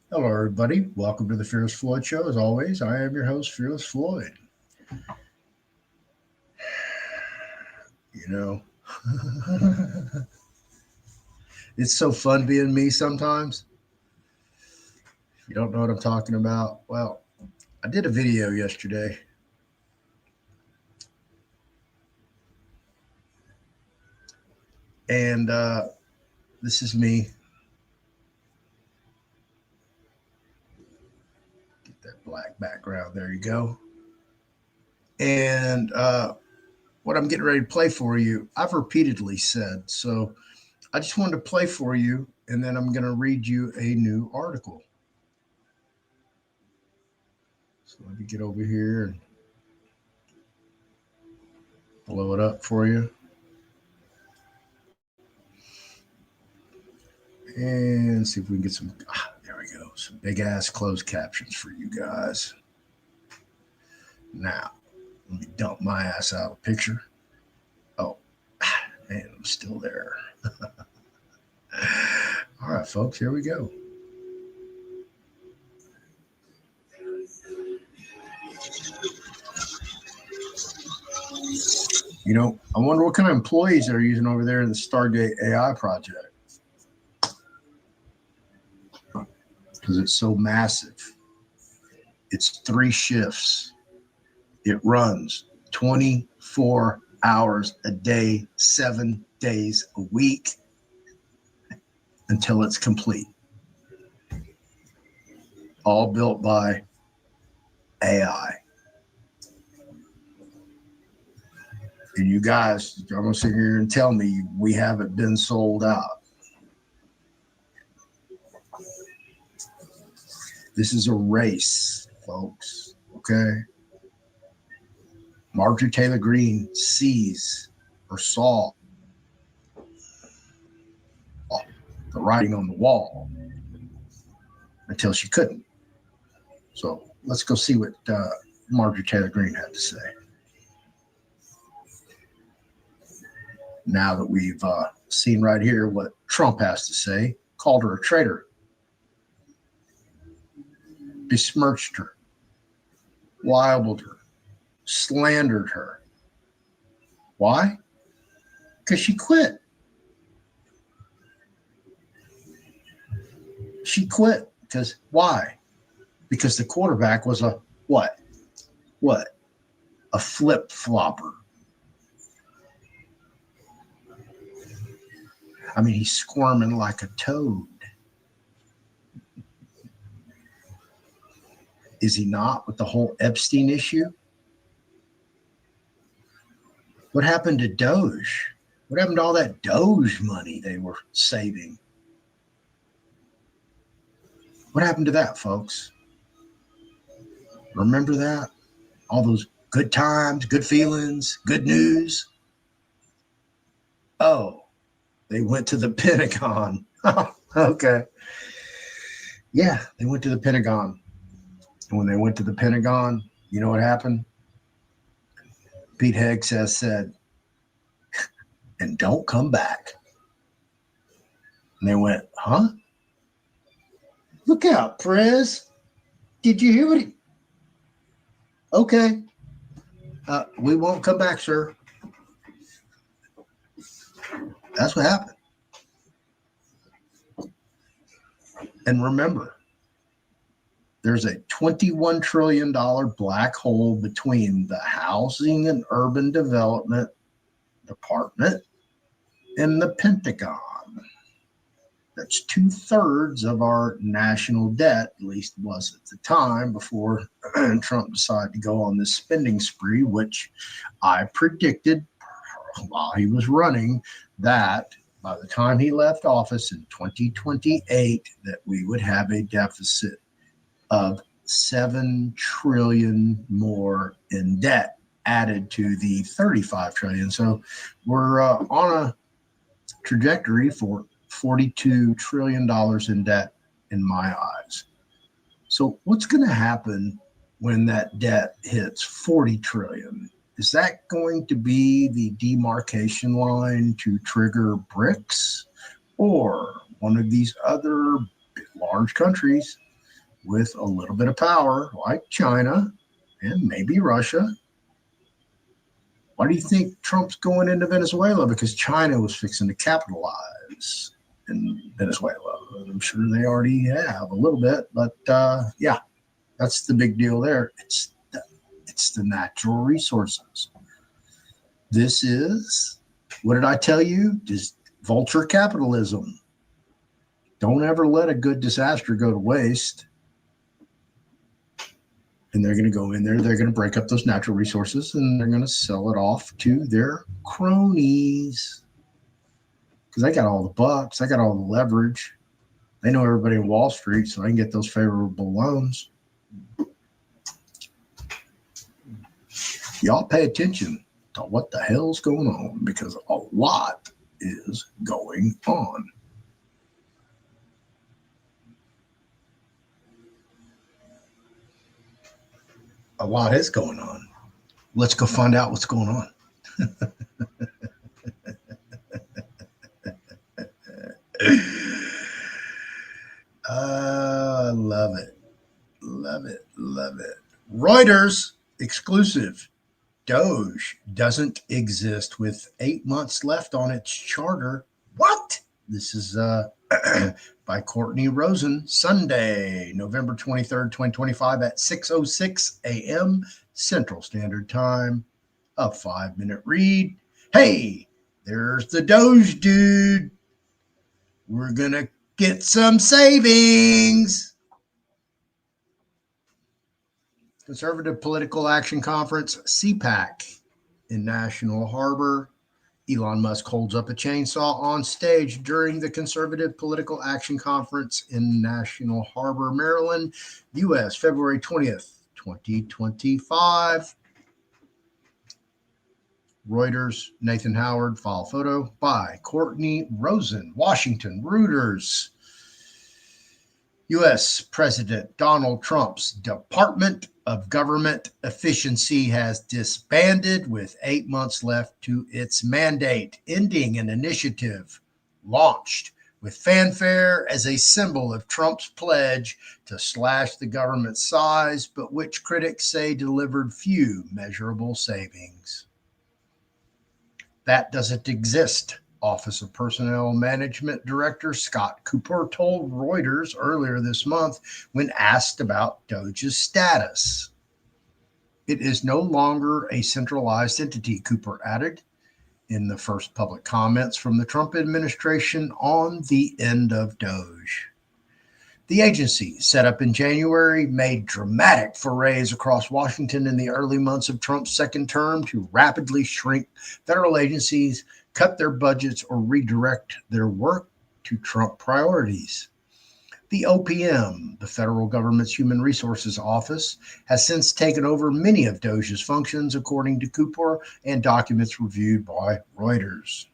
Hello, everybody. Welcome to the Fearless Floyd Show. As always, I am your host, Fearless Floyd. You know, it's so fun being me sometimes. If you don't know what I'm talking about, well, I did a video yesterday, and this is me. Get that black background. There you go. And what I'm getting ready to play for you, I've repeatedly said. So I just wanted to play for you, and then I'm going to read you a new article. So let me get over here and blow it up for you. And see if we can get some. There we go. Some big ass closed captions for you guys. Now, let me dump my ass out of the picture. Oh, man, I'm still there. All right, folks, here we go. I wonder what kind of employees they're using over there in the Stargate AI project. Because it's so massive. It's 3 shifts. It runs 24 hours a day, 7 days a week until it's complete. All built by AI. And you guys are going to sit here and tell me we haven't been sold out. This is a race, folks, okay? Marjorie Taylor Greene sees or saw the writing on the wall until she couldn't. So let's go see what Marjorie Taylor Greene had to say. Now that we've seen right here what Trump has to say, called her a traitor, besmirched her, libeled her, slandered her. Why? Because she quit. She quit because why? Because the quarterback was a what? What? A flip-flopper. I mean, he's squirming like a toad. Is he not, with the whole Epstein issue? What happened to DOGE? What happened to all that DOGE money they were saving? What happened to that, folks? Remember that? All those good times, good feelings, good news? Oh, they went to the Pentagon. Okay. Yeah, they went to the Pentagon. And when they went to the Pentagon, you know what happened? Pete Hegseth said, and don't come back. And they went, huh? Look out, Prez. Did you hear what he... Okay. We won't come back, sir. That's what happened. And remember, there's a $21 trillion black hole between the Housing and Urban Development Department and the Pentagon. That's 2/3 of our national debt, at least was at the time, before Trump decided to go on this spending spree, which I predicted while he was running that by the time he left office in 2028, that we would have a deficit of $7 trillion more in debt added to the $35 trillion. So we're on a trajectory for $42 trillion in debt in my eyes. So what's going to happen when that debt hits 40 trillion? Is that going to be the demarcation line to trigger BRICS or one of these other large countries with a little bit of power, like China and maybe Russia. Why do you think Trump's going into Venezuela? Because China was fixing to capitalize in Venezuela. I'm sure they already have a little bit, but yeah, that's the big deal there. It's the natural resources. This is, what did I tell you? Just vulture capitalism. Don't ever let a good disaster go to waste. And they're going to go in there, they're going to break up those natural resources, and they're going to sell it off to their cronies. Because they got all the bucks, they got all the leverage. They know everybody in Wall Street, so they can get those favorable loans. Y'all pay attention to what the hell's going on, because a lot is going on. A lot is going on. Let's go find out what's going on. Love it. Love it. Love it. Reuters exclusive. DOGE doesn't exist with 8 months left on its charter. What? This is by Courtney Rosen, Sunday, November 23rd, 2025 at 6:06 a.m. Central Standard Time. A 5-minute read. Hey, there's the DOGE dude. We're going to get some savings. Conservative Political Action Conference, CPAC, in National Harbor. Elon Musk holds up a chainsaw on stage during the Conservative Political Action Conference in National Harbor, Maryland, U.S., February 20th, 2025. Reuters, Nathan Howard, file photo by Courtney Rosen, Washington, Reuters. U.S. President Donald Trump's Department of Government Efficiency has disbanded with 8 months left to its mandate, ending an initiative launched with fanfare as a symbol of Trump's pledge to slash the government's size, but which critics say delivered few measurable savings. That doesn't exist, Office of Personnel Management Director Scott Cooper told Reuters earlier this month when asked about DOGE's status. It is no longer a centralized entity, Cooper added in the first public comments from the Trump administration on the end of DOGE. The agency, set up in January, made dramatic forays across Washington in the early months of Trump's second term to rapidly shrink federal agencies, cut their budgets, or redirect their work to Trump priorities. The OPM, the federal government's Human Resources Office, has since taken over many of DOGE's functions, according to Cooper and documents reviewed by Reuters.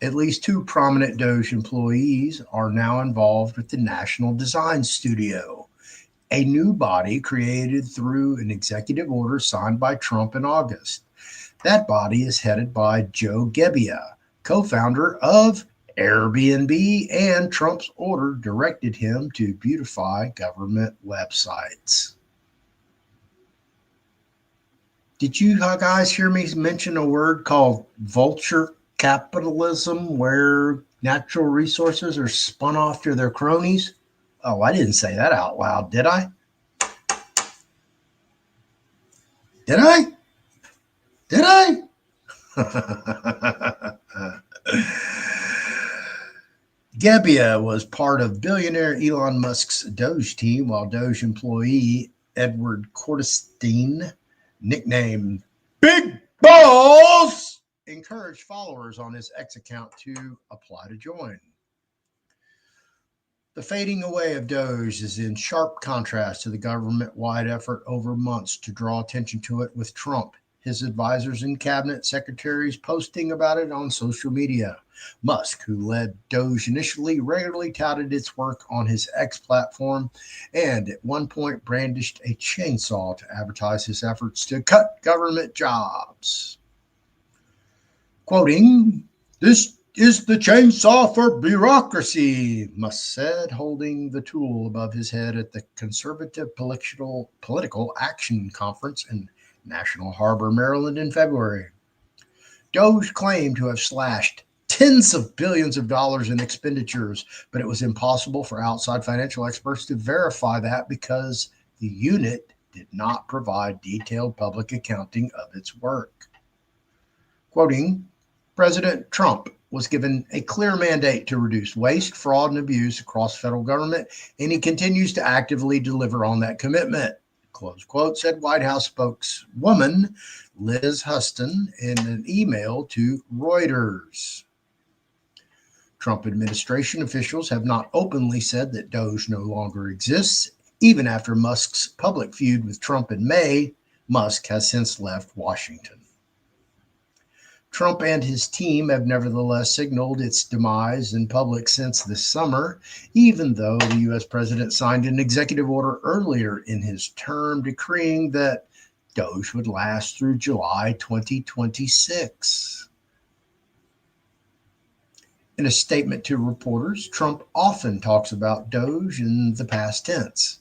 At least 2 prominent DOGE employees are now involved with the National Design Studio, a new body created through an executive order signed by Trump in August. That body is headed by Joe Gebbia, co-founder of Airbnb, and Trump's order directed him to beautify government websites. Did you guys hear me mention a word called vulture capitalism, where natural resources are spun off to their cronies? Oh, I didn't say that out loud, did I? Did I? Did I? Gebbia was part of billionaire Elon Musk's DOGE team, while DOGE employee Edward Cortestein, nicknamed Big Balls, encouraged followers on his X account to apply to join. The fading away of DOGE is in sharp contrast to the government-wide effort over months to draw attention to it, with Trump, his advisors and cabinet secretaries posting about it on social media. Musk, who led DOGE initially, regularly touted its work on his X platform and at one point brandished a chainsaw to advertise his efforts to cut government jobs. Quoting, "This is the chainsaw for bureaucracy, Musk said, holding the tool above his head at the Conservative Political Action Conference in National Harbor, Maryland in February. DOGE claimed to have slashed tens of billions of dollars in expenditures, but it was impossible for outside financial experts to verify that because the unit did not provide detailed public accounting of its work. Quoting, President Trump was given a clear mandate to reduce waste, fraud, and abuse across federal government, and he continues to actively deliver on that commitment, close quote, said White House spokeswoman Liz Huston in an email to Reuters. Trump administration officials have not openly said that DOGE no longer exists. Even after Musk's public feud with Trump in May, Musk has since left Washington. Trump and his team have nevertheless signaled its demise in public since this summer, even though the U.S. president signed an executive order earlier in his term decreeing that DOGE would last through July 2026. In a statement to reporters, Trump often talks about DOGE in the past tense.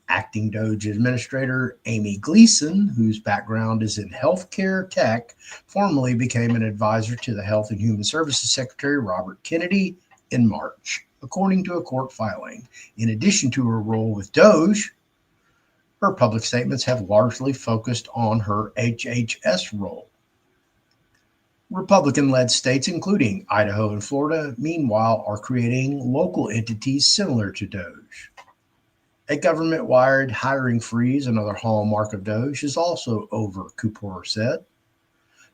Acting DOGE Administrator Amy Gleason, whose background is in healthcare tech, formally became an advisor to the Health and Human Services Secretary Robert Kennedy in March, according to a court filing. In addition to her role with DOGE, her public statements have largely focused on her HHS role. Republican-led states, including Idaho and Florida, meanwhile, are creating local entities similar to DOGE. A government-wired hiring freeze, another hallmark of DOGE, is also over, Cooper said.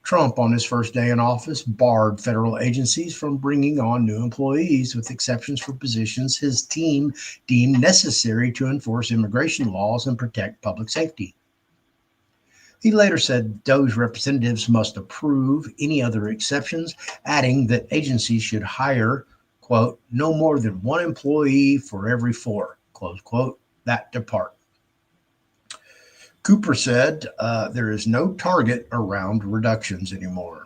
Trump, on his first day in office, barred federal agencies from bringing on new employees, with exceptions for positions his team deemed necessary to enforce immigration laws and protect public safety. He later said DOGE representatives must approve any other exceptions, adding that agencies should hire, quote, no more than one employee for every four, close quote, that depart. Cooper said there is no target around reductions anymore.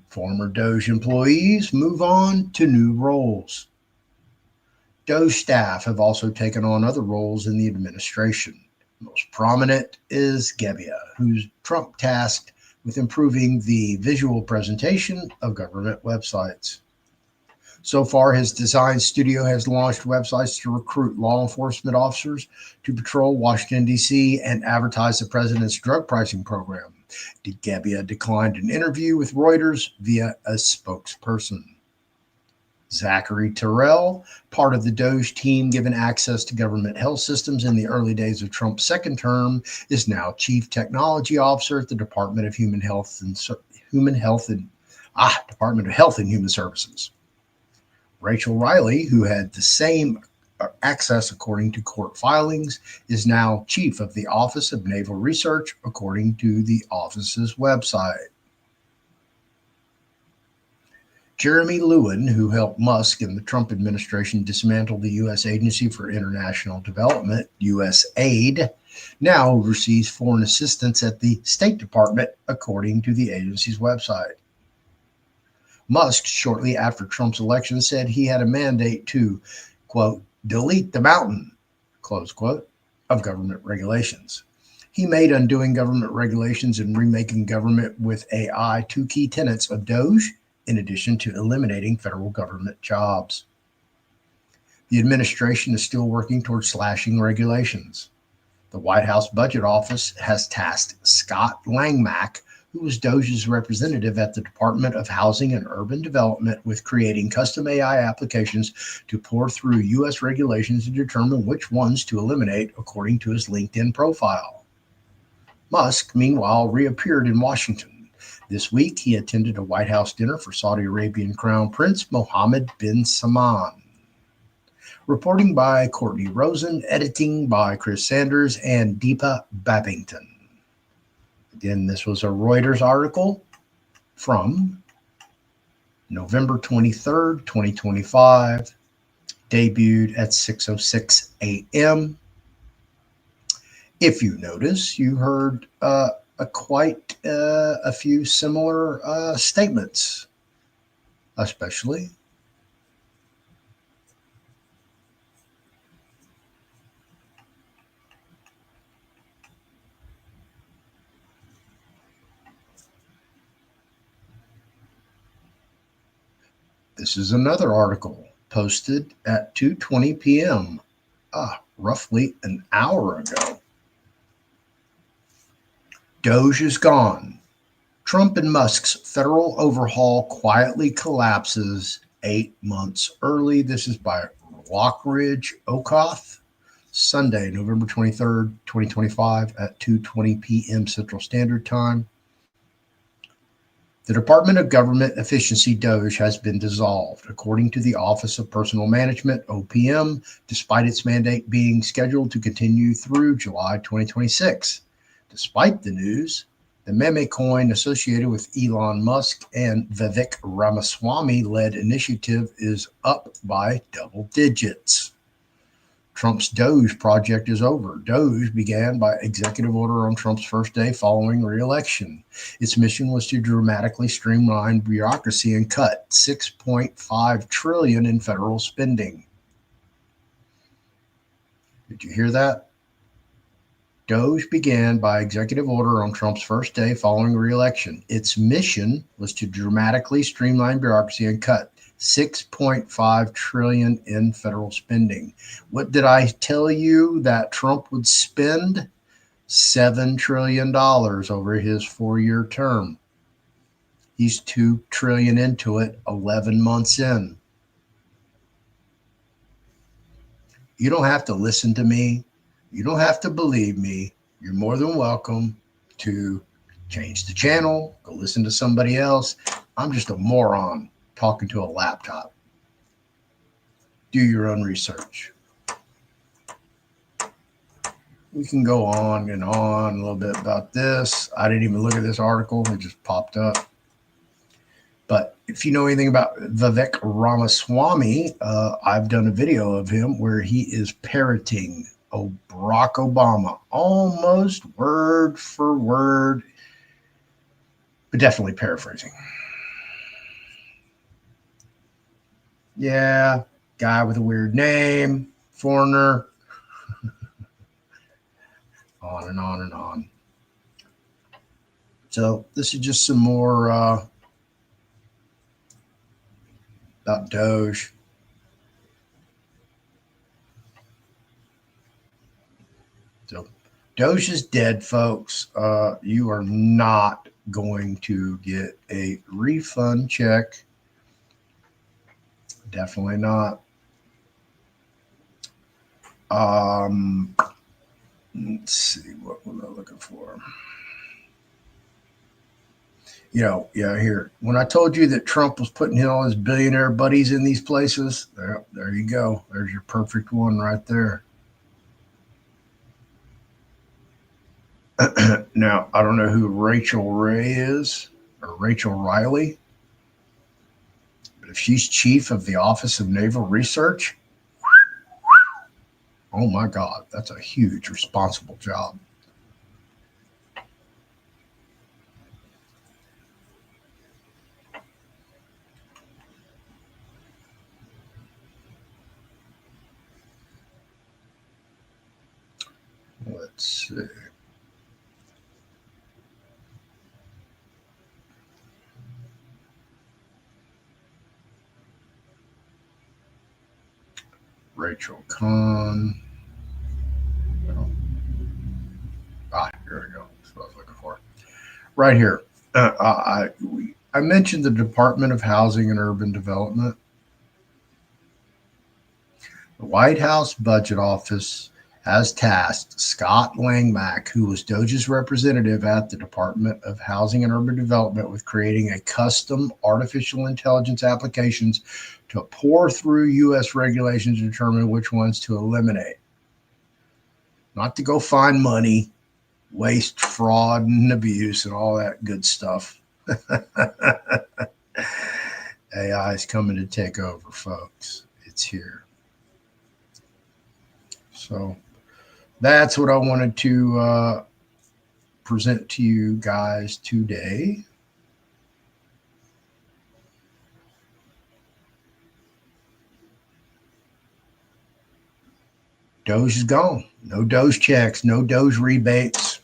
Former DOGE employees move on to new roles. DOGE staff have also taken on other roles in the administration. Most prominent is Gebbia, who's Trump tasked with improving the visual presentation of government websites. So far, his design studio has launched websites to recruit law enforcement officers to patrol Washington, D.C. and advertise the president's drug pricing program. Gebbia declined an interview with Reuters via a spokesperson. Zachary Terrell, part of the DOGE team given access to government health systems in the early days of Trump's second term, is now Chief Technology Officer at the Department of Department of Health and Human Services. Rachel Riley, who had the same access according to court filings, is now chief of the Office of Naval Research, according to the office's website. Jeremy Lewin, who helped Musk and the Trump administration dismantle the U.S. Agency for International Development, USAID, now oversees foreign assistance at the State Department, according to the agency's website. Musk, shortly after Trump's election, said he had a mandate to, quote, delete the mountain, close quote, of government regulations. He made undoing government regulations and remaking government with AI two key tenets of DOGE, in addition to eliminating federal government jobs. The administration is still working towards slashing regulations. The White House Budget Office has tasked Scott Langmack, who was DOGE's representative at the Department of Housing and Urban Development, with creating custom AI applications to pore through U.S. regulations and determine which ones to eliminate, according to his LinkedIn profile. Musk, meanwhile, reappeared in Washington. This week, he attended a White House dinner for Saudi Arabian Crown Prince Mohammed bin Salman. Reporting by Courtney Rosen, editing by Chris Sanders and Deepa Babington. Again, this was a Reuters article from November 23rd, 2025, debuted at 6:06 a.m. If you notice, you heard quite a few similar statements especially. This is another article posted at 2:20 p.m. Roughly an hour ago. DOGE is gone. Trump and Musk's federal overhaul quietly collapses 8 months early. This is by Lockridge Okoth, Sunday, November 23rd, 2025 at 2:20 p.m. Central Standard Time. The Department of Government Efficiency, DOGE, has been dissolved, according to the Office of Personnel Management, OPM, despite its mandate being scheduled to continue through July 2026. Despite the news, the meme coin associated with Elon Musk and Vivek Ramaswamy-led initiative is up by double digits. Trump's DOGE project is over. DOGE began by executive order on Trump's first day following re-election. Its mission was to dramatically streamline bureaucracy and cut $6.5 trillion in federal spending. Did you hear that? DOGE began by executive order on Trump's first day following re-election. Its mission was to dramatically streamline bureaucracy and cut $6.5 trillion in federal spending. What did I tell you that Trump would spend? $7 trillion over his 4-year term. He's $2 trillion into it, 11 months in. You don't have to listen to me. You don't have to believe me. You're more than welcome to change the channel, go listen to somebody else. I'm just a moron talking to a laptop. Do your own research. We can go on and on a little bit about this. I didn't even look at this article. It just popped up. But if you know anything about Vivek Ramaswamy, I've done a video of him where he is parroting Barack Obama almost word for word, but definitely paraphrasing. Yeah, guy with a weird name, foreigner, on and on and on. So this is just some more about DOGE. So DOGE is dead, folks. You are not going to get a refund check. Definitely not. Let's see, what was I looking for? Here. When I told you that Trump was putting all his billionaire buddies in these places, there you go. There's your perfect one right there. Now, I don't know who Rachel Ray is, or Rachel Riley, but if she's chief of the Office of Naval Research, oh my God, that's a huge, responsible job. Let's see. Rachel Kahn. Here we go. That's what I was looking for. Right here. I mentioned the Department of Housing and Urban Development. The White House Budget Office has tasked Scott Langmack, who was DOGE's representative at the Department of Housing and Urban Development, with creating a custom artificial intelligence applications to pour through U.S. regulations to determine which ones to eliminate. Not to go find money, waste, fraud, and abuse, and all that good stuff. AI is coming to take over, folks. It's here. So that's what I wanted to present to you guys today. DOGE is gone. No DOGE checks, no DOGE rebates.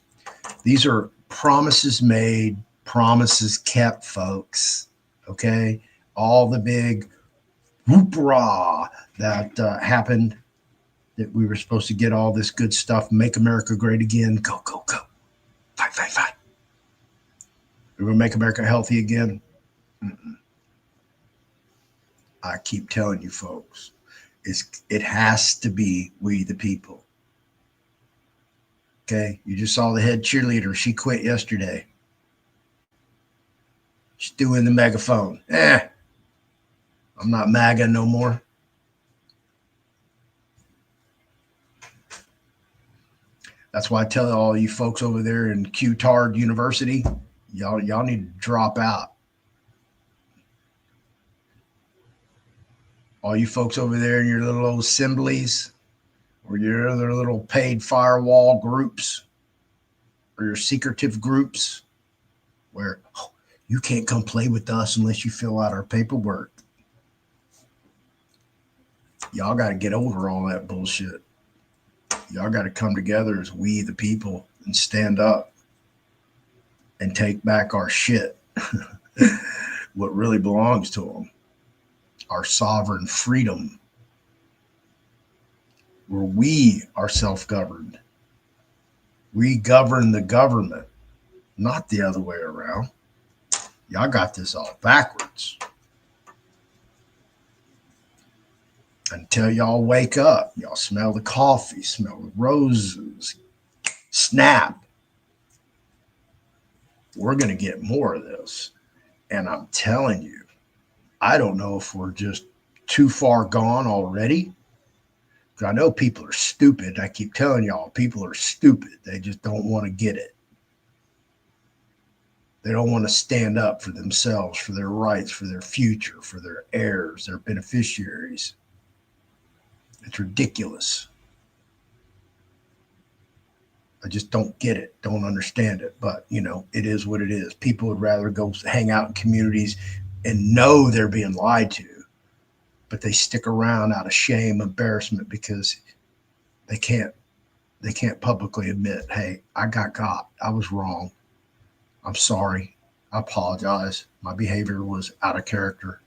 These are promises made, promises kept, folks. Okay? All the big whoop-rah that happened, that we were supposed to get all this good stuff, make America great again. Go, go, go. Fight, fight, fight. We're going to make America healthy again. Mm-mm. I keep telling you, folks, it has to be we the people. Okay? You just saw the head cheerleader. She quit yesterday. She's doing the megaphone. I'm not MAGA no more. That's why I tell all you folks over there in Q-Tard University, y'all need to drop out. All you folks over there in your little old assemblies or your other little paid firewall groups or your secretive groups where you can't come play with us unless you fill out our paperwork. Y'all got to get over all that bullshit. Y'all got to come together as we the people and stand up and take back our shit. What really belongs to them. Our sovereign freedom. Where we are self-governed. We govern the government, not the other way around. Y'all got this all backwards. Until y'all wake up, y'all smell the coffee, smell the roses, snap. We're going to get more of this. And I'm telling you, I don't know if we're just too far gone already. Because I know people are stupid. I keep telling y'all, people are stupid. They just don't want to get it. They don't want to stand up for themselves, for their rights, for their future, for their heirs, their beneficiaries. It's ridiculous. I just don't get it, don't understand it. But, it is what it is. People would rather go hang out in communities and know they're being lied to, but they stick around out of shame, embarrassment, because they can't publicly admit, hey, I got got. I was wrong. I'm sorry. I apologize. My behavior was out of character.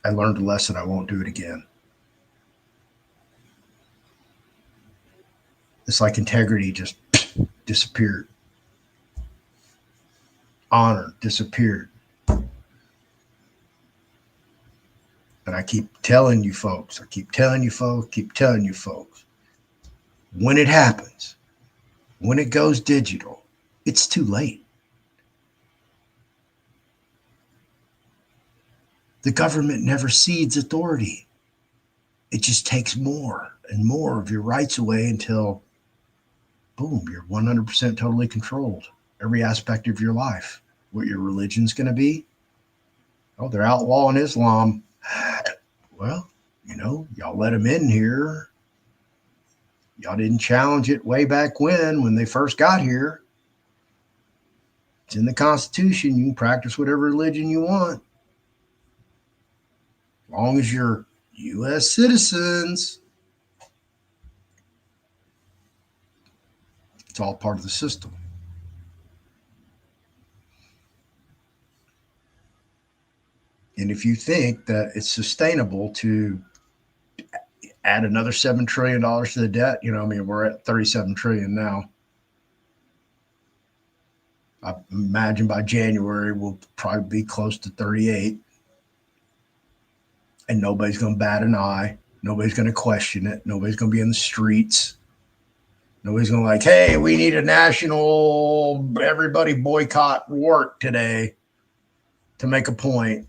I learned a lesson. I won't do it again. It's like integrity just disappeared. Honor disappeared. And I keep telling you folks, when it happens, when it goes digital, it's too late. The government never cedes authority. It just takes more and more of your rights away until, boom, you're 100% totally controlled. Every aspect of your life. What your religion's going to be. Oh, they're outlawing Islam. Well, y'all let them in here. Y'all didn't challenge it way back when they first got here. It's in the Constitution. You can practice whatever religion you want. As long as you're U.S. citizens. It's all part of the system. And if you think that it's sustainable to add another $7 trillion to the debt, we're at 37 trillion now. I imagine by January, we'll probably be close to 38. And nobody's going to bat an eye. Nobody's going to question it. Nobody's going to be in the streets. Nobody's going to like, hey, we need a national, everybody boycott work today to make a point.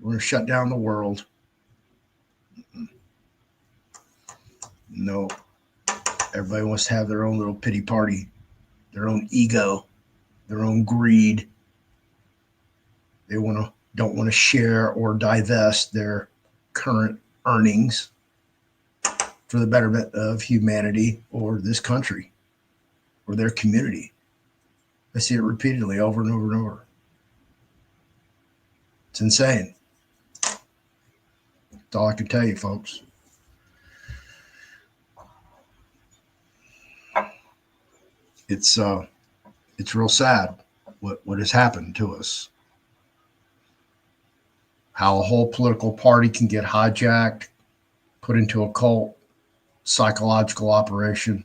We're going to shut down the world. No. Everybody wants to have their own little pity party, their own ego, their own greed. They don't want to share or divest their current earnings for the betterment of humanity or this country or their community. I see it repeatedly over and over and over. It's insane. That's all I can tell you, folks. it's real sad what has happened to us. How a whole political party can get hijacked, put into a cult, psychological operation,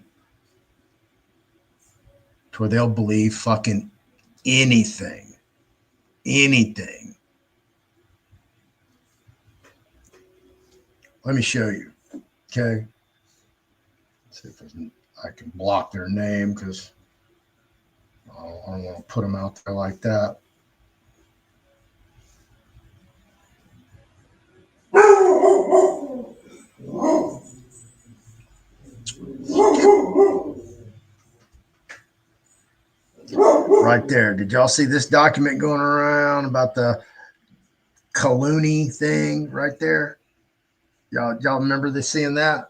to where they'll believe fucking anything. Anything. Let me show you. Okay. Let's see if I can block their name because I don't want to put them out there like that. Right there. Did y'all see this document going around about the Canines thing right there? Y'all remember seeing that?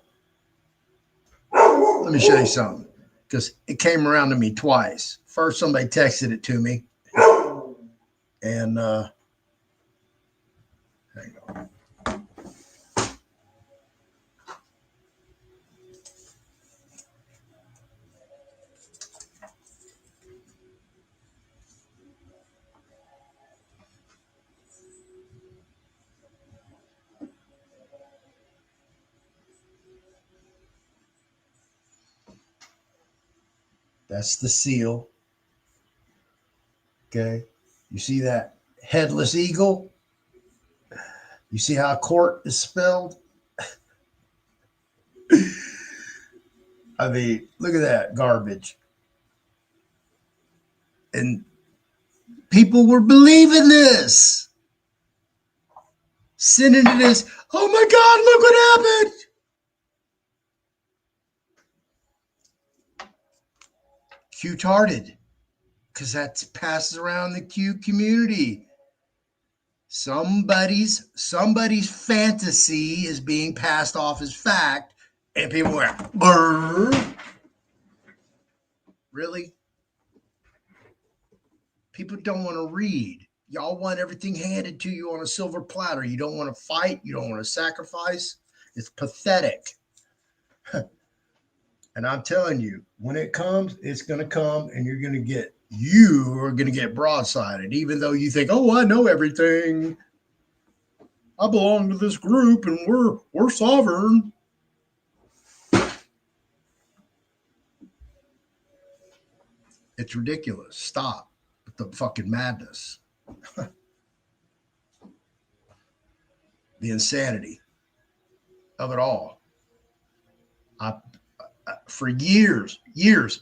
Let me show you something, because it came around to me twice. First, somebody texted it to me, and hang on. That's the seal. Okay. You see that headless eagle? You see how court is spelled? I mean, look at that garbage. And people were believing this. Sending to this, oh my God, look what happened. Q-tarded, because that passes around the Q community. Somebody's fantasy is being passed off as fact, and people are like, really? People don't want to read. Y'all want everything handed to you on a silver platter. You don't want to fight. You don't want to sacrifice. It's pathetic. And I'm telling you, when it comes, it's going to come, and you are going to get broadsided, even though you think, oh, I know everything. I belong to this group, and we're sovereign. It's ridiculous. Stop with the fucking madness. The insanity of it all. For years,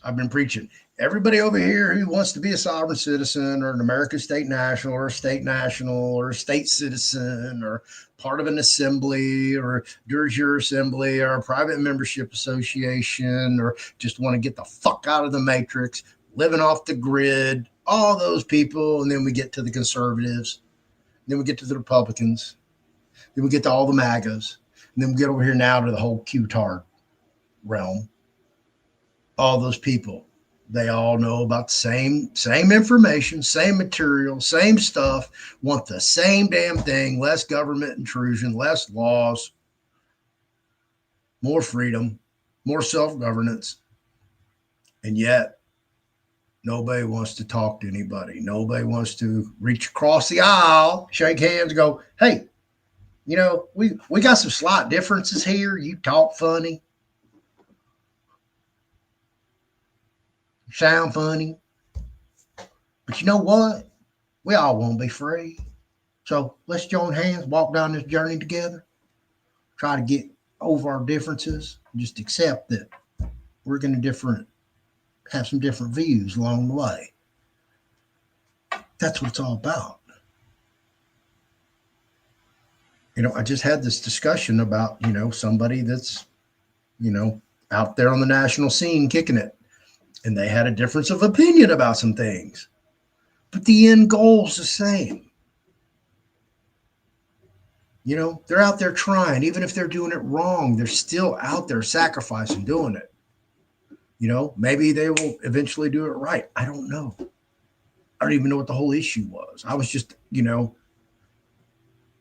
I've been preaching. Everybody over here who wants to be a sovereign citizen or an American state national or a state national or a state citizen or part of an assembly or de jure assembly or a private membership association or just want to get the fuck out of the matrix, living off the grid, all those people. And then we get to the conservatives. Then we get to the Republicans. Then we get to all the MAGAs. And then we get over here now to the whole Q-tard realm. All those people, they all know about the same information, same material, same stuff, want the same damn thing, less government intrusion, less laws, more freedom, more self-governance. And yet nobody wants to talk to anybody. Nobody wants to reach across the aisle, shake hands, go, hey, you know, we got some slight differences here. You talk funny. Sound funny. But you know what? We all want to be free. So let's join hands, walk down this journey together, try to get over our differences, just accept that we're going to have some different views along the way. That's what it's all about. You know, I just had this discussion about, you know, somebody that's, you know, out there on the national scene kicking it. And they had a difference of opinion about some things. But the end goal is the same. You know, they're out there trying. Even if they're doing it wrong, they're still out there sacrificing, doing it. You know, maybe they will eventually do it right. I don't know. I don't even know what the whole issue was. I was just, you know,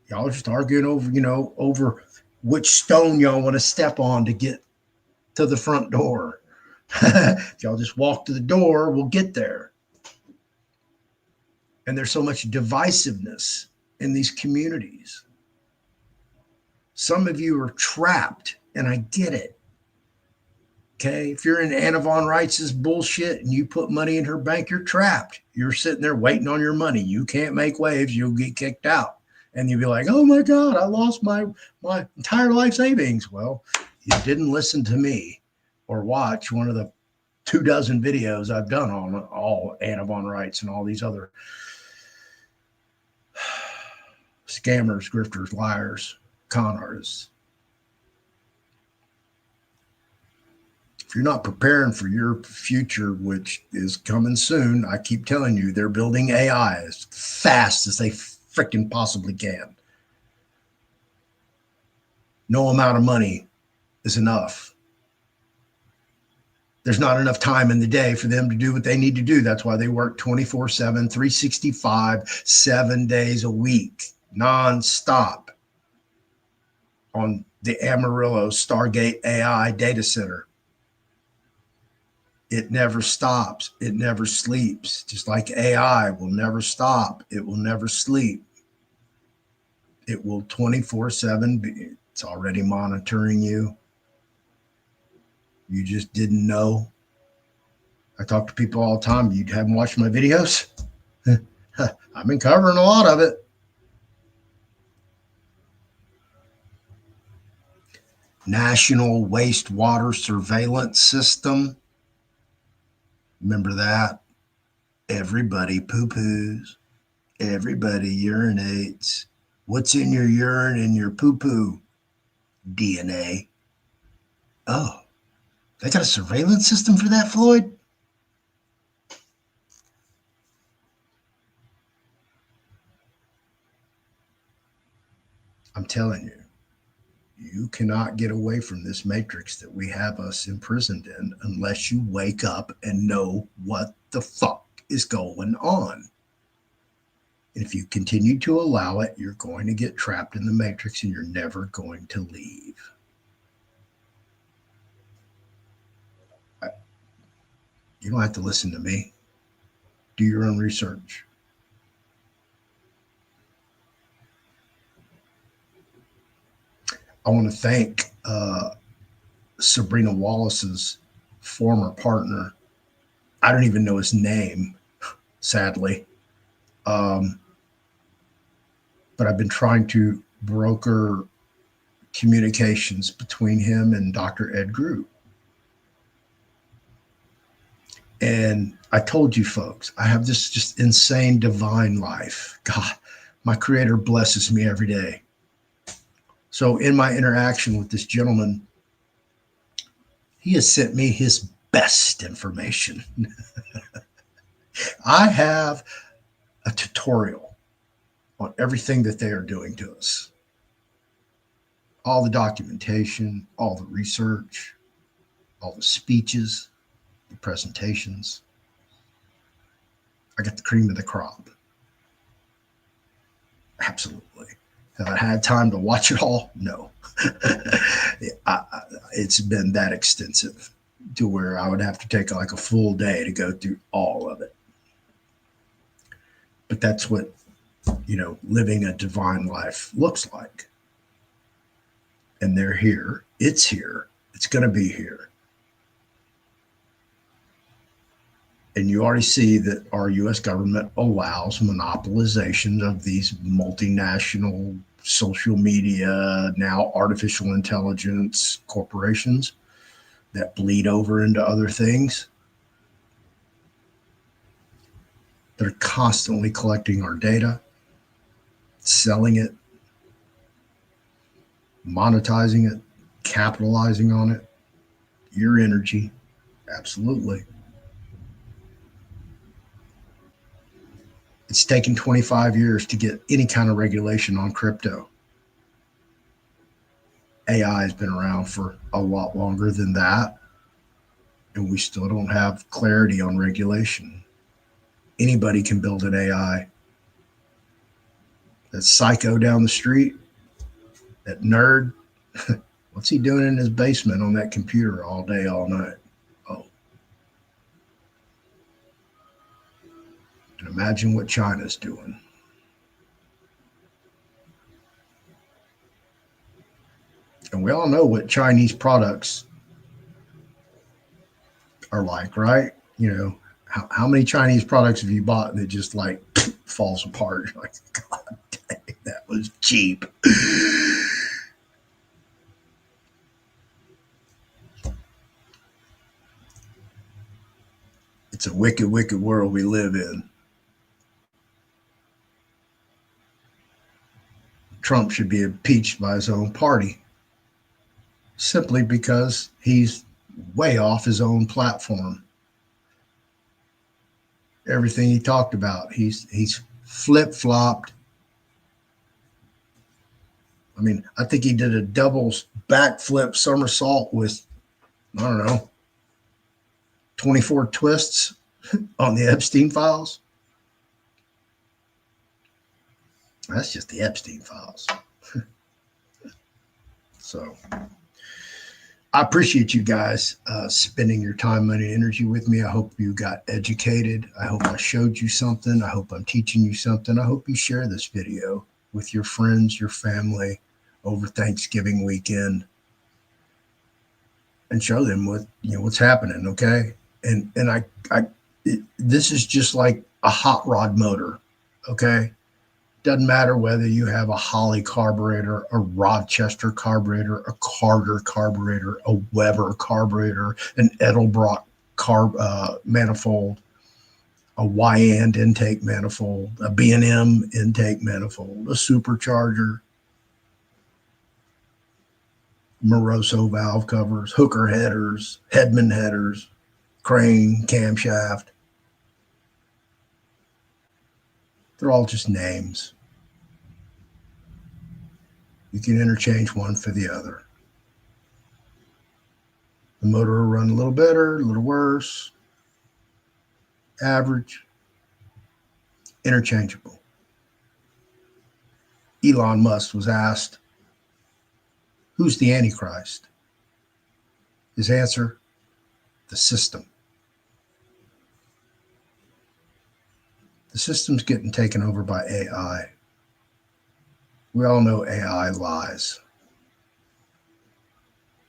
y'all just arguing over which stone y'all want to step on to get to the front door. If y'all just walk to the door, we'll get there. And there's so much divisiveness in these communities. Some of you are trapped, and I get it. Okay, if you're in Anna Von Reitz's bullshit and you put money in her bank, you're trapped. You're sitting there waiting on your money. You can't make waves. You'll get kicked out. And you'll be like, oh my God, I lost my entire life savings. Well, you didn't listen to me or watch one of the 24 videos I've done on all Anna Von Reitz and all these other scammers, grifters, liars, con artists. If you're not preparing for your future, which is coming soon, I keep telling you, they're building AI as fast as they freaking possibly can. No amount of money is enough. There's not enough time in the day for them to do what they need to do. That's why they work 24/7, 365, 7 days a week, nonstop on the Amarillo Stargate AI data center. It never stops. It never sleeps. Just like AI will never stop. It will never sleep. It will 24/7 be. It's already monitoring you. You just didn't know. I talk to people all the time. You haven't watched my videos? I've been covering a lot of it. National Wastewater Surveillance System. Remember that? Everybody poo-poos. Everybody urinates. What's in your urine and your poo-poo? DNA. Oh, they got a surveillance system for that, Floyd? I'm telling you, you cannot get away from this matrix that we have us imprisoned in unless you wake up and know what the fuck is going on. And if you continue to allow it, you're going to get trapped in the matrix and you're never going to leave. You don't have to listen to me. Do your own research. I want to thank Sabrina Wallace's former partner. I don't even know his name, sadly. But I've been trying to broker communications between him and Dr. Ed Groot. And I told you folks, I have this just insane divine life. God, my creator blesses me every day. So in my interaction with this gentleman, he has sent me his best information. I have a tutorial on everything that they are doing to us. All the documentation, all the research, all the speeches, the presentations. I got the cream of the crop. Absolutely. Have I had time to watch it all? No. It's been that extensive to where I would have to take like a full day to go through all of it. But that's what, living a divine life looks like. And they're here. It's here. It's going to be here. And you already see that our U.S. government allows monopolization of these multinational social media, now artificial intelligence corporations that bleed over into other things. They're constantly collecting our data, selling it, monetizing it, capitalizing on it, your energy. Absolutely. It's taken 25 years to get any kind of regulation on crypto. AI has been around for a lot longer than that, and we still don't have clarity on regulation. Anybody can build an AI. That psycho down the street, that nerd, what's he doing in his basement on that computer all day, all night? Oh, And imagine what China's doing. And we all know what Chinese products are like, right? You know, how many Chinese products have you bought that just like falls apart? You're like, God dang, that was cheap. It's a wicked, wicked world we live in. Trump should be impeached by his own party simply because he's way off his own platform. Everything he talked about, he's flip-flopped. I mean, I think he did a double backflip somersault with, I don't know, 24 twists on the Epstein files. That's just the Epstein files. So I appreciate you guys spending your time, money, and energy with me. I hope you got educated. I hope I showed you something. I hope I'm teaching you something. I hope you share this video with your friends, your family over Thanksgiving weekend and show them what's happening. Okay. And this is just like a hot rod motor. Okay. Doesn't matter whether you have a Holley carburetor, a Rochester carburetor, a Carter carburetor, a Weber carburetor, an Edelbrock manifold, a Wyand intake manifold, a B&M intake manifold, a supercharger, Moroso valve covers, hooker headers, Hedman headers, crane, camshaft. They're all just names. You can interchange one for the other. The motor will run a little better, a little worse, average, interchangeable. Elon Musk was asked, who's the Antichrist? His answer, the system. The system's getting taken over by AI. We all know AI lies.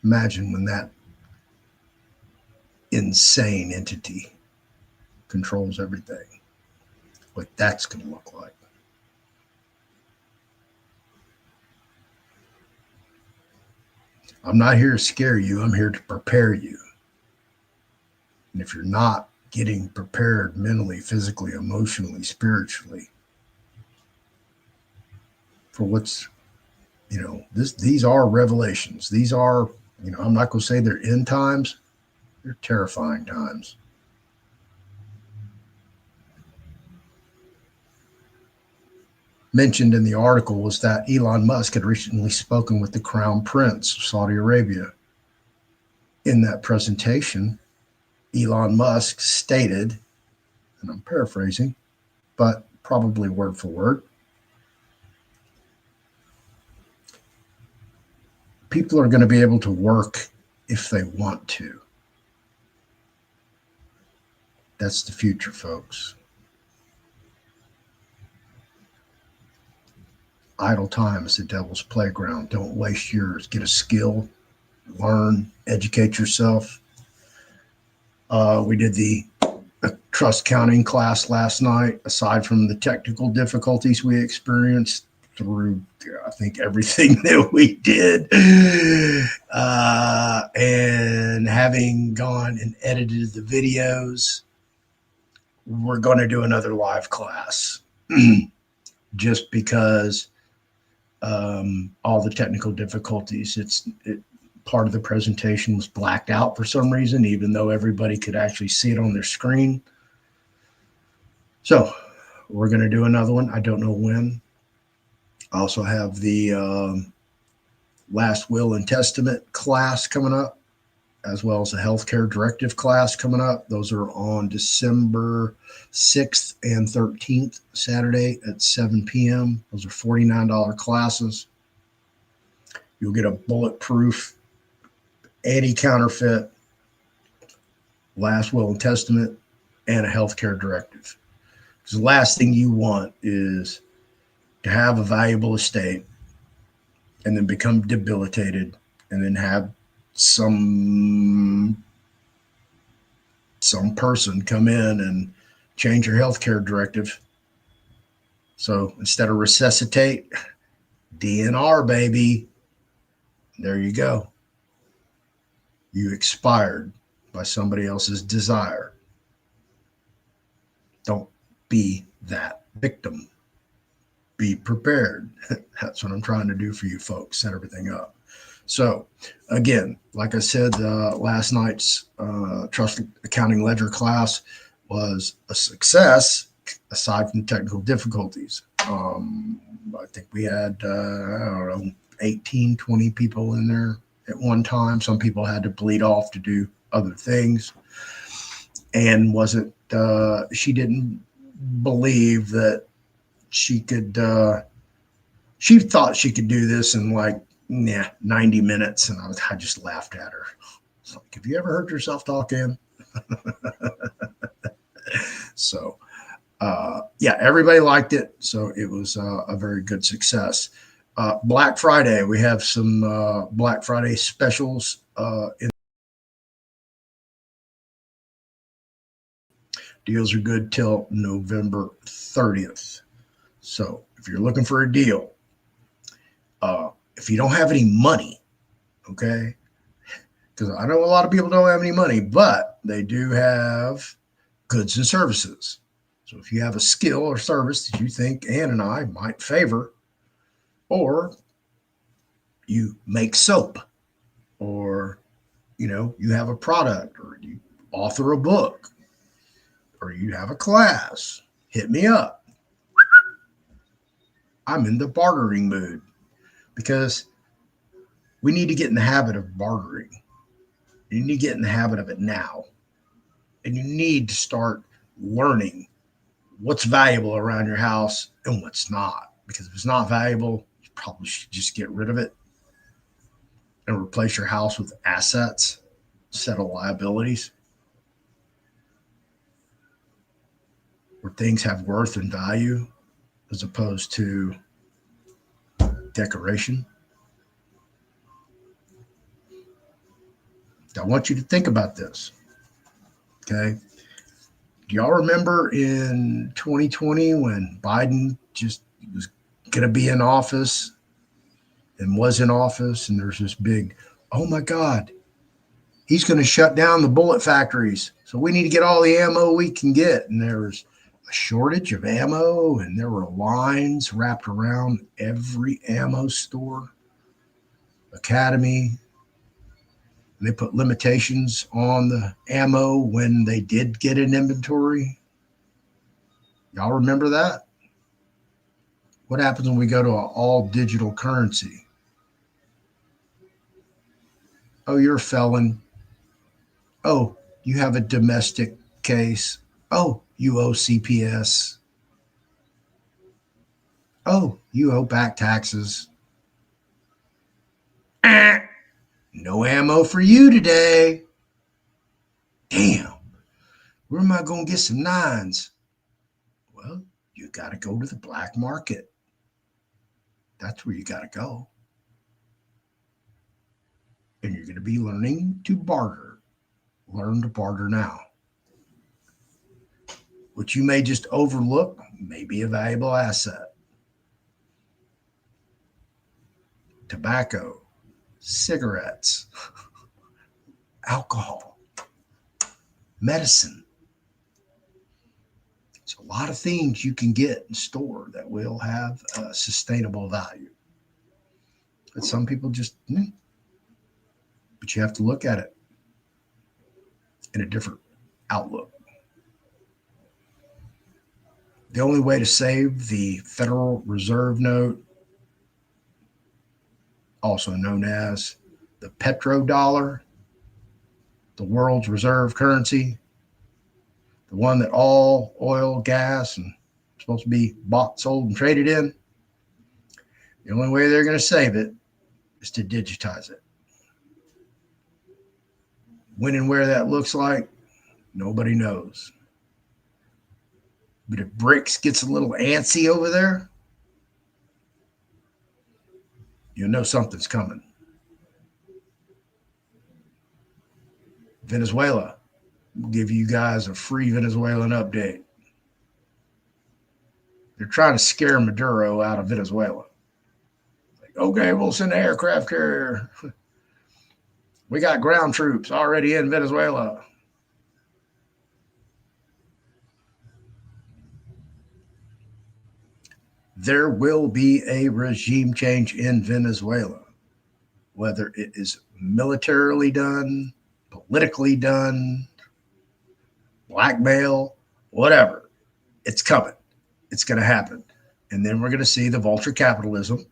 Imagine when that insane entity controls everything, what that's going to look like. I'm not here to scare you. I'm here to prepare you. And if you're not getting prepared mentally, physically, emotionally, spiritually for what's, these are revelations. These are, I'm not going to say they're end times. They're terrifying times. Mentioned in the article was that Elon Musk had recently spoken with the Crown Prince of Saudi Arabia. In that presentation, Elon Musk stated, and I'm paraphrasing, but probably word for word, people are going to be able to work if they want to. That's the future, folks. Idle time is the devil's playground. Don't waste yours. Get a skill, learn, educate yourself. We did the trust counting class last night. Aside from the technical difficulties we experienced through, I think, everything that we did, and having gone and edited the videos, we're going to do another live class just because all the technical difficulties. Part of the presentation was blacked out for some reason, even though everybody could actually see it on their screen. So we're going to do another one. I don't know when. I also have the last will and testament class coming up, as well as a healthcare directive class coming up. Those are on December 6th and 13th, Saturday at 7 p.m. Those are $49 classes. You'll get a bulletproof, anti-counterfeit, last will and testament, and a healthcare directive. Because the last thing you want is to have a valuable estate and then become debilitated and then have some person come in and change your healthcare directive. So instead of resuscitate, DNR, baby. There you go. You expired by somebody else's desire. Don't be that victim. Be prepared. That's what I'm trying to do for you folks. Set everything up. So again, like I said, last night's trust accounting ledger class was a success aside from technical difficulties. I think we had, I don't know, 18, 20 people in there at one time. Some people had to bleed off to do other things. And she didn't believe that she could, she thought she could do this in like 90 minutes. And I just laughed at her. It's like, have you ever heard yourself talking? So, yeah, everybody liked it. So it was a very good success. Black Friday, we have some Black Friday specials. Deals are good till November 30th. So if you're looking for a deal, if you don't have any money, okay, because I know a lot of people don't have any money, but they do have goods and services. So if you have a skill or service that you think Ann and I might favor, or you make soap, or, you have a product, or you author a book, or you have a class, hit me up. I'm in the bartering mood because we need to get in the habit of bartering. You need to get in the habit of it now. And you need to start learning what's valuable around your house and what's not. Because if it's not valuable, you probably should just get rid of it and replace your house with assets, set of liabilities, where things have worth and value as opposed to decoration. I want you to think about this. Okay. Do y'all remember in 2020 when Biden just was going to be in office and was in office, and there's this big, oh my God, he's going to shut down the bullet factories. So we need to get all the ammo we can get. And there was a shortage of ammo, and there were lines wrapped around every ammo store, academy. And they put limitations on the ammo when they did get an inventory. Y'all remember that? What happens when we go to an all digital currency? Oh, you're a felon. Oh, you have a domestic case. Oh, you owe CPS. Oh, you owe back taxes. No ammo for you today. Damn. Where am I going to get some nines? Well, you got to go to the black market. That's where you got to go. And you're going to be learning to barter. Learn to barter now. Which you may just overlook may be a valuable asset. Tobacco, cigarettes, alcohol, medicine. It's a lot of things you can get and store that will have a sustainable value. But some people just, but you have to look at it in a different outlook. The only way to save the Federal Reserve note, also known as the petrodollar, the world's reserve currency, the one that all oil, gas, and supposed to be bought, sold, and traded in. The only way they're going to save it is to digitize it. When and where that looks like, nobody knows. But if BRICS gets a little antsy over there, you know something's coming. Venezuela, we'll give you guys a free Venezuelan update. They're trying to scare Maduro out of Venezuela. Like, okay, we'll send an aircraft carrier. We got ground troops already in Venezuela. There will be a regime change in Venezuela, whether it is militarily done, politically done, blackmail, whatever. It's coming. It's going to happen. And then we're going to see the vulture capitalism,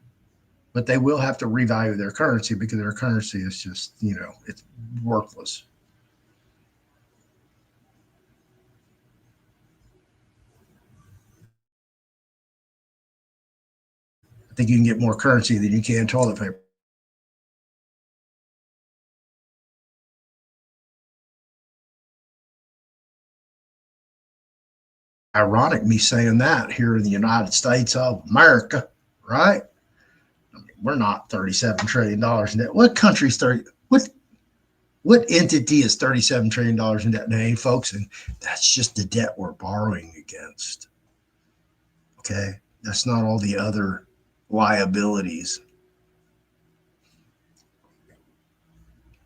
but they will have to revalue their currency because their currency is just, it's worthless. I think you can get more currency than you can toilet paper. Ironic me saying that here in the United States of America, right? I mean, we're not $37 trillion in debt. What country's 30? What entity is $37 trillion in debt? Now, folks, and that's just the debt we're borrowing against. Okay, that's not all the other liabilities.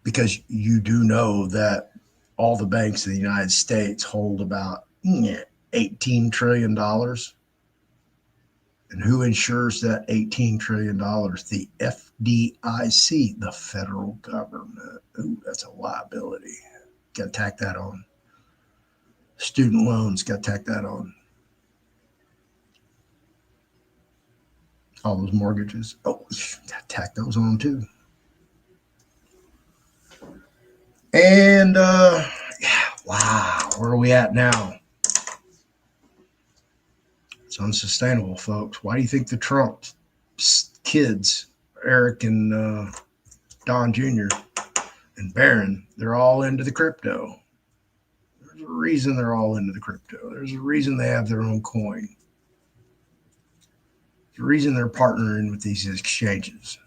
Because you do know that all the banks in the United States hold about $18 trillion. And who insures that $18 trillion? The FDIC, the federal government. Ooh, that's a liability. Got to tack that on. Student loans, got to tack that on. All those mortgages. Oh, got to tack those on too. And wow, where are we at now? It's unsustainable, folks. Why do you think the Trump kids, Eric and Don Jr. and Barron, they're all into the crypto? There's a reason they're all into the crypto. There's a reason they have their own coin. There's a reason they're partnering with these exchanges.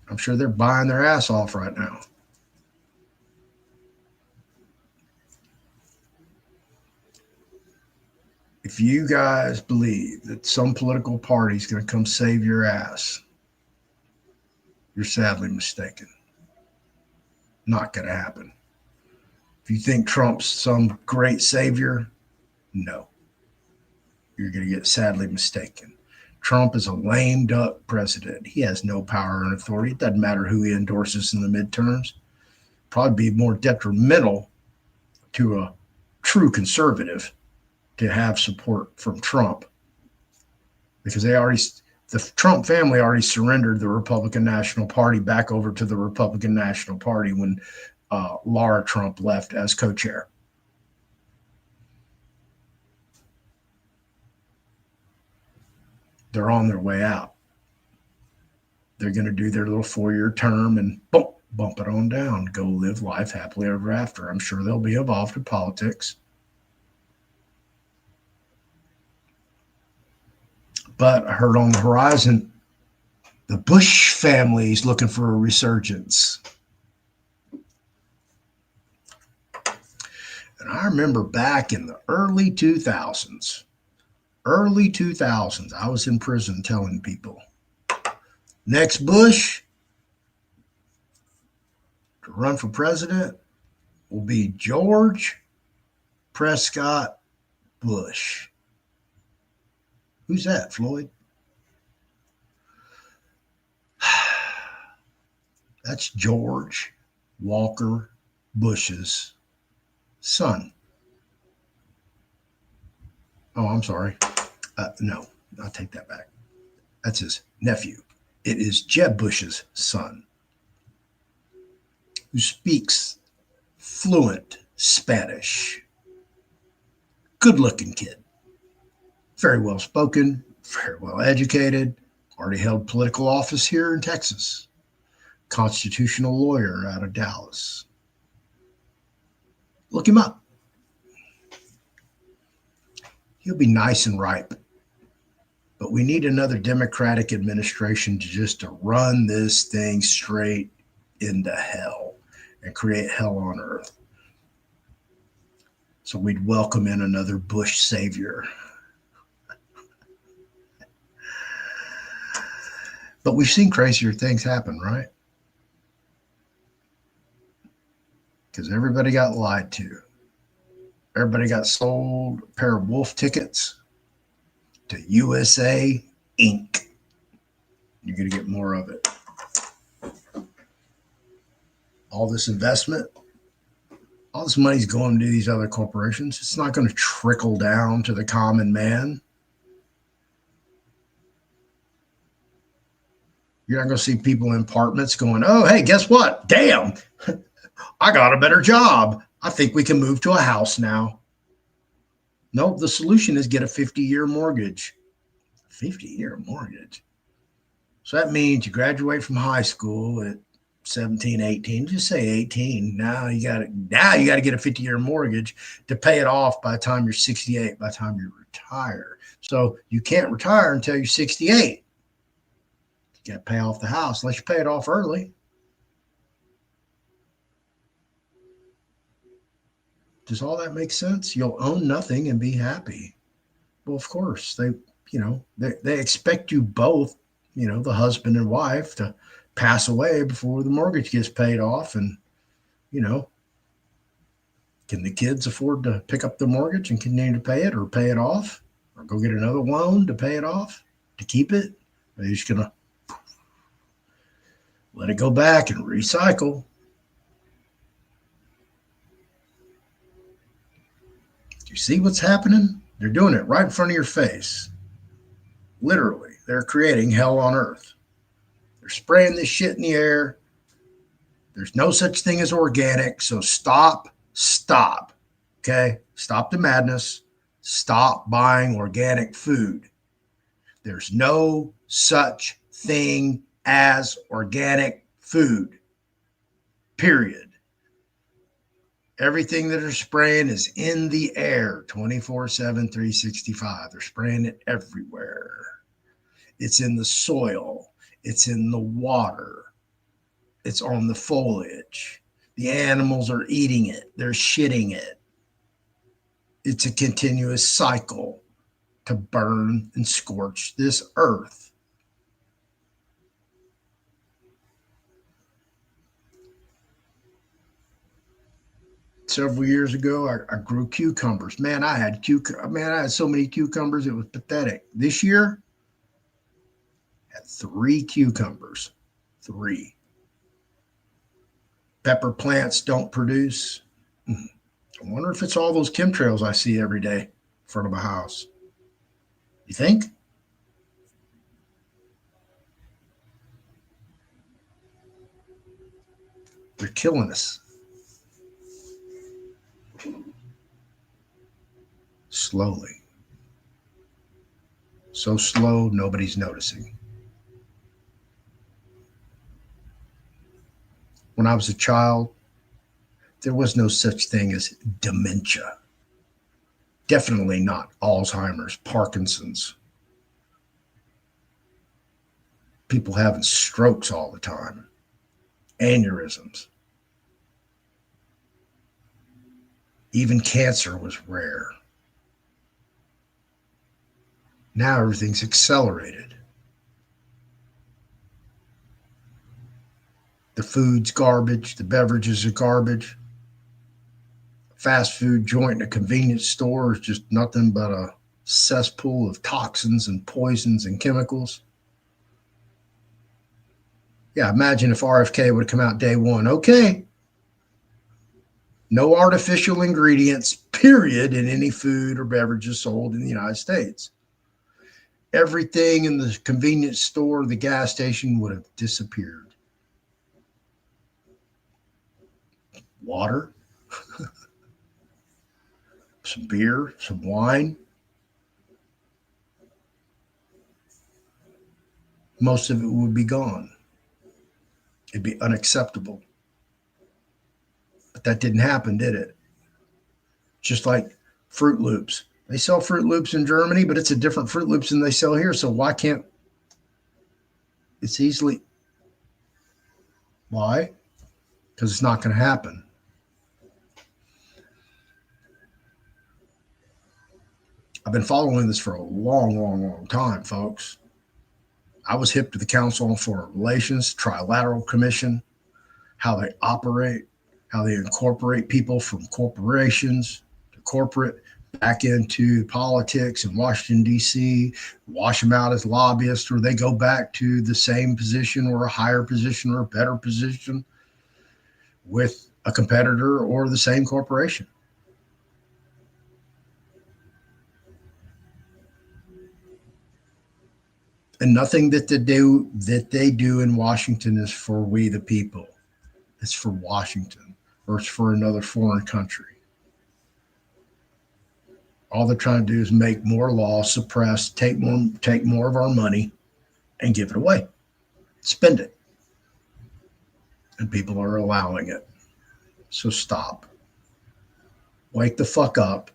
I'm sure they're buying their ass off right now. If you guys believe that some political party is going to come save your ass, you're sadly mistaken. Not going to happen. If you think Trump's some great savior, no. You're going to get sadly mistaken. Trump is a lame duck president. He has no power and authority. It doesn't matter who he endorses in the midterms. Probably be more detrimental to a true conservative to have support from Trump, because the Trump family already surrendered the Republican National Party back over to the Republican National Party when Laura Trump left as co-chair. They're on their way out. They're going to do their little 4-year term and bump it on down, go live life happily ever after. I'm sure they'll be involved in politics. But I heard on the horizon, the Bush family is looking for a resurgence. And I remember back in the early 2000s, I was in prison telling people, next Bush to run for president will be George Prescott Bush. Who's that, Floyd? That's George Walker Bush's son. Oh, I'm sorry. No, I'll take that back. That's his nephew. It is Jeb Bush's son, who speaks fluent Spanish. Good-looking kid. Very well spoken, very well educated, already held political office here in Texas. Constitutional lawyer out of Dallas. Look him up. He'll be nice and ripe. But we need another Democratic administration to run this thing straight into hell and create hell on earth. So we'd welcome in another Bush savior. But we've seen crazier things happen, right? Because everybody got lied to. Everybody got sold a pair of wolf tickets to USA Inc. You're going to get more of it. All this investment, all this money's going to these other corporations. It's not going to trickle down to the common man. You're not going to see people in apartments going, oh, hey, guess what? Damn, I got a better job. I think we can move to a house now. No, the solution is get a 50-year mortgage. 50-year mortgage. So that means you graduate from high school at 17, 18, just say 18. Now you got to get a 50-year mortgage to pay it off by the time you're 68, by the time you retire. So you can't retire until you're 68. You got to pay off the house unless you pay it off early. Does all that make sense? You'll own nothing and be happy. Well, of course, they expect you both, the husband and wife, to pass away before the mortgage gets paid off. And, can the kids afford to pick up the mortgage and continue to pay it, or pay it off, or go get another loan to pay it off, to keep it? Or are you just going to let it go back and recycle? Do you see what's happening? They're doing it right in front of your face. Literally, they're creating hell on earth. They're spraying this shit in the air. There's no such thing as organic. So stop. Okay? Stop the madness. Stop buying organic food. There's no such thing as organic food. Period. Everything that they're spraying is in the air 24/7, 365. They're spraying it everywhere. It's in the soil. It's in the water. It's on the foliage. The animals are eating it. They're shitting it. It's a continuous cycle to burn and scorch this earth. Several years ago, I grew cucumbers. Man, I had so many cucumbers, it was pathetic. This year, I had 3 cucumbers. 3. Pepper plants don't produce. I wonder if it's all those chemtrails I see every day in front of my house. You think? They're killing us. Slowly. So slow, nobody's noticing. When I was a child, there was no such thing as dementia. Definitely not Alzheimer's, Parkinson's. People having strokes all the time, aneurysms. Even cancer was rare. Now everything's accelerated. The food's garbage. The beverages are garbage. Fast food joint in a convenience store is just nothing but a cesspool of toxins and poisons and chemicals. Yeah, imagine if RFK would have come out day one. Okay. No artificial ingredients, period, in any food or beverages sold in the United States. Everything in the convenience store, the gas station would have disappeared. Water, some beer, some wine. Most of it would be gone. It'd be unacceptable. But that didn't happen, did it? Just like Fruit Loops. They sell Fruit Loops in Germany, but it's a different Fruit Loops than they sell here. So why can't it's easily? Why? Because it's not going to happen. I've been following this for a long time, folks. I was hip to the Council on Foreign Relations, Trilateral Commission, how they operate, how they incorporate people from corporations to corporate back into politics in Washington, D.C., wash them out as lobbyists, or they go back to the same position or a higher position or a better position with a competitor or the same corporation. And nothing that they do in Washington is for we the people. It's for Washington or it's for another foreign country. All they're trying to do is make more laws, suppress, take more of our money, and give it away, spend it, and people are allowing it. So stop, wake the fuck up.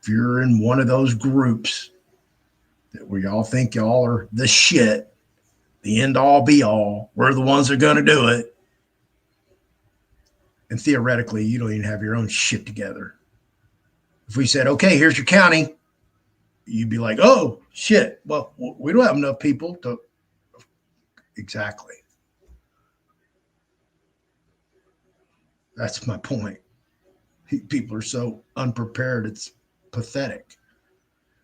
If you're in one of those groups that we all think y'all are the shit, the end all be all, we're the ones that are going to do it, and theoretically, you don't even have your own shit together. If we said, okay, here's your county, you'd be like, oh, shit. Well, we don't have enough people to. Exactly. That's my point. People are so unprepared. It's pathetic.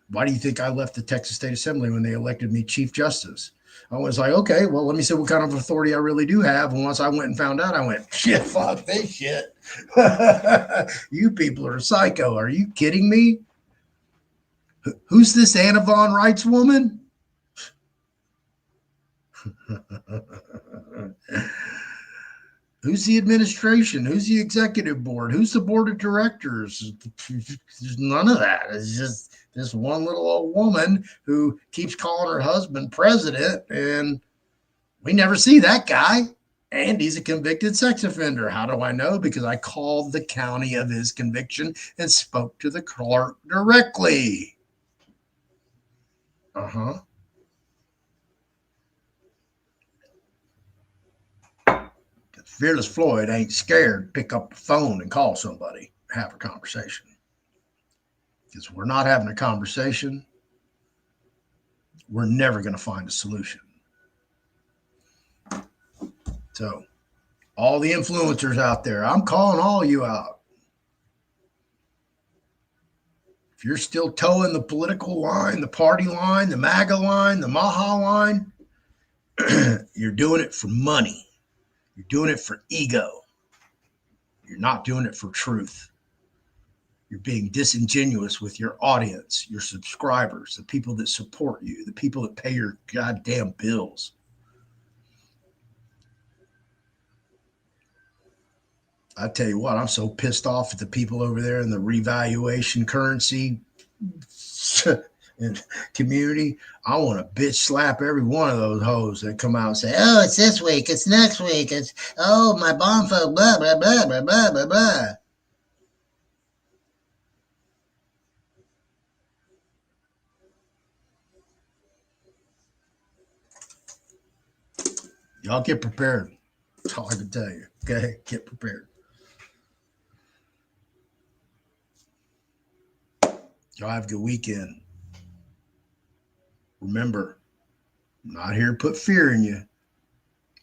Why do you think I left the Texas State Assembly when they elected me Chief Justice? I was like, okay, well, let me see what kind of authority I really do have. And once I went and found out, I went, shit, fuck this shit. You people are psycho. Are you kidding me? Who's this Anna Von Rights woman? Who's the administration? Who's the executive board? Who's the board of directors? There's none of that. It's just this one little old woman who keeps calling her husband president, and we never see that guy. And he's a convicted sex offender. How do I know? Because I called the county of his conviction and spoke to the clerk directly. Uh-huh. Fearless Floyd ain't scared to pick up the phone and call somebody, have a conversation. Because we're not having a conversation, we're never going to find a solution. So, all the influencers out there, I'm calling all you out. If you're still towing the political line, the party line, the MAGA line, the Maha line, you're doing it for money. You're doing it for ego. You're not doing it for truth. You're being disingenuous with your audience, your subscribers, the people that support you, the people that pay your goddamn bills. I tell you what, I'm so pissed off at the people over there in the revaluation currency community. I want to bitch slap every one of those hoes that come out and say, oh, it's this week, it's next week, it's, oh, my bond folk, blah, blah, blah, blah, blah, blah, blah. Y'all get prepared. That's all I can tell you. Okay? Get prepared. Y'all have a good weekend. Remember, I'm not here to put fear in you.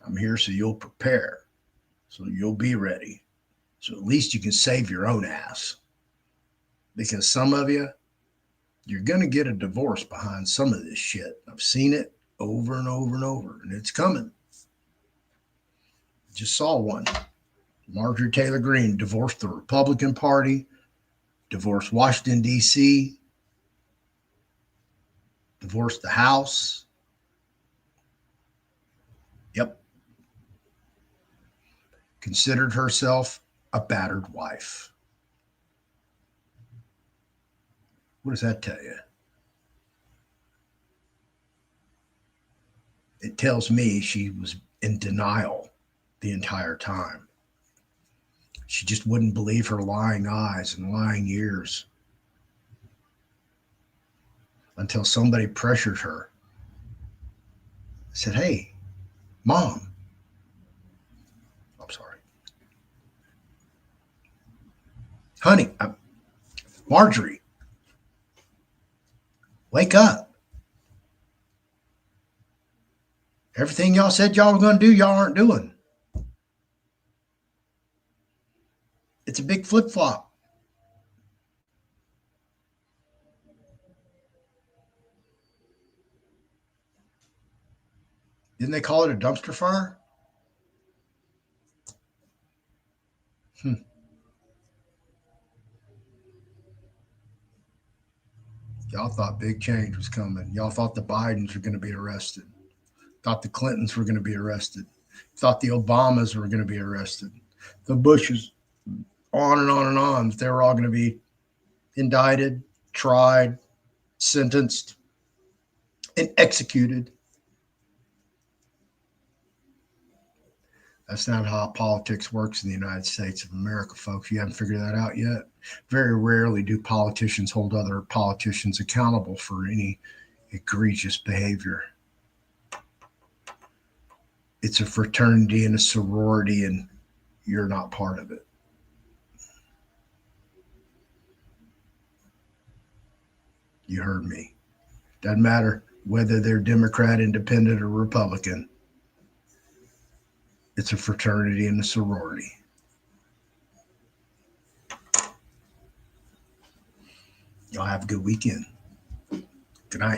I'm here so you'll prepare, so you'll be ready. So at least you can save your own ass. Because some of you, you're going to get a divorce behind some of this shit. I've seen it over and over and over, and it's coming. Just saw one. Marjorie Taylor Greene divorced the Republican Party, divorced Washington, D.C., divorced the House. Yep. Considered herself a battered wife. What does that tell you? It tells me she was in denial the entire time. She just wouldn't believe her lying eyes and lying ears until somebody pressured her. Said, "Hey, Mom." I'm sorry. "Honey, Marjorie, wake up. Everything y'all said y'all were going to do, y'all aren't doing. It's a big flip-flop." Didn't they call it a dumpster fire? Y'all thought big change was coming. Y'all thought the Bidens were going to be arrested. Thought the Clintons were going to be arrested. Thought the Obamas were going to be arrested. The Bushes, on and on and on. They were all going to be indicted, tried, sentenced, and executed. That's not how politics works in the United States of America, folks. You haven't figured that out yet. Very rarely do politicians hold other politicians accountable for any egregious behavior. It's a fraternity and a sorority, and you're not part of it. You heard me. Doesn't matter whether they're Democrat, Independent, or Republican. It's a fraternity and a sorority. Y'all have a good weekend. Good night.